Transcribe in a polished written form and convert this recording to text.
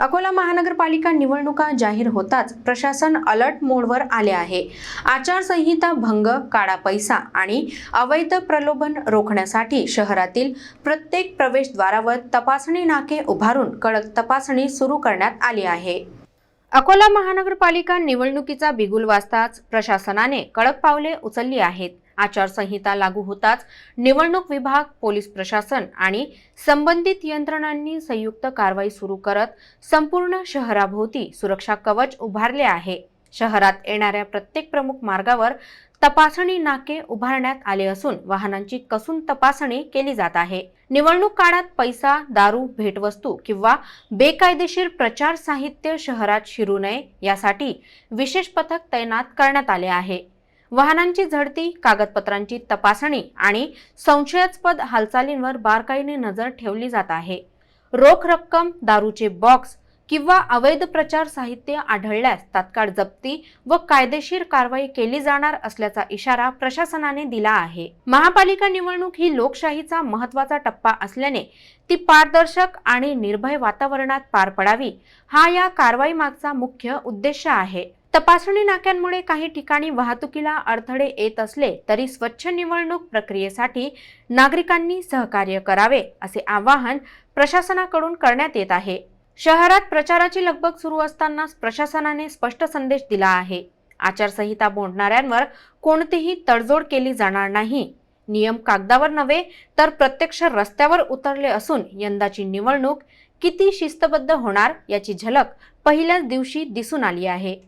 अकोला महानगरपालिका निवडणुका जाहीर होताच प्रशासन अलर्ट मोडवर आले आहे। आचारसंहिता भंग, काळा पैसा आणि अवैध प्रलोभन रोखण्यासाठी शहरातील प्रत्येक प्रवेशद्वारावर तपासणी नाके उभारून कडक तपासणी सुरू करण्यात आली आहे। अकोला महानगरपालिका निवडणुकीचा बिगुल वाजताच प्रशासनाने कडक पावले उचलली आहेत। आचारसंहिता लागू होताच निवडणूक विभाग, पोलीस प्रशासन आणि संबंधित यंत्रणांनी संयुक्त कारवाई सुरू करत संपूर्ण शहराभोवती सुरक्षा कवच उभारले आहे। शहरात येणाऱ्या प्रत्येक प्रमुख मार्गावर तपासणी नाके उभारण्यात आले असून वाहनांची कसून तपासणी केली जात आहे। निवडणूक काळात पैसा, दारू, भेटवस्तू किंवा बेकायदेशीर प्रचार साहित्य शहरात शिरू नये यासाठी विशेष पथक तैनात करण्यात आले आहे। वाहनांची झडती, कागदपत्रांची तपासणी आणि संशयास्पद हालचालींवर बारकाईने नजर ठेवली जात आहे। रोख रक्कम, दारूचे बॉक्स किंवा अवैध प्रचार साहित्य आढळल्यास तात्काळ जप्ती व कायदेशीर कारवाई केली जाणार असल्याचा इशारा प्रशासनाने दिला आहे। महापालिका निवडणूक ही लोकशाहीचा महत्त्वाचा टप्पा असल्याने ती पारदर्शक आणि निर्भय वातावरणात पार पडावी हा या कारवाई मागचा मुख्य उद्देश आहे। तपासणी नाक्यांमुळे काही ठिकाणी वाहतुकीला अडथळे येत असले तरी स्वच्छ निवडणूक प्रक्रियेसाठी नागरिकांनी सहकार्य करावे असे आवाहन प्रशासनाकडून करण्यात येत आहे। शहरात प्रचाराची लगबग सुरू असताना प्रशासनाने स्पष्ट संदेश दिला आहे। आचारसंहिता मोडणाऱ्यांवर कोणतीही तडजोड केली जाणार नाही। नियम कागदावर नव्हे तर प्रत्यक्ष रस्त्यावर उतरले असून यंदाची निवडणूक किती शिस्तबद्ध होणार याची झलक पहिल्याच दिवशी दिसून आली आहे।